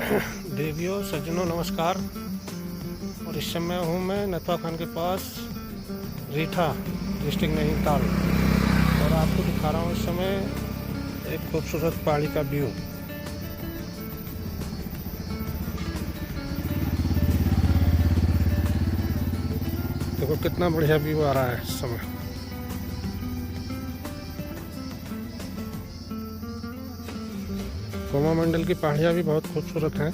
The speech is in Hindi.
देवियों सज्जनों नमस्कार। और इस समय हूँ मैं नथवा खान के पास रीठा डिस्ट्रिक्ट नैनीताल, और आपको दिखा रहा हूँ इस समय एक खूबसूरत पहाड़ी का व्यू। देखो कितना बढ़िया व्यू आ रहा है इस समय। कोमा मंडल की पहाड़ियाँ भी बहुत खूबसूरत हैं।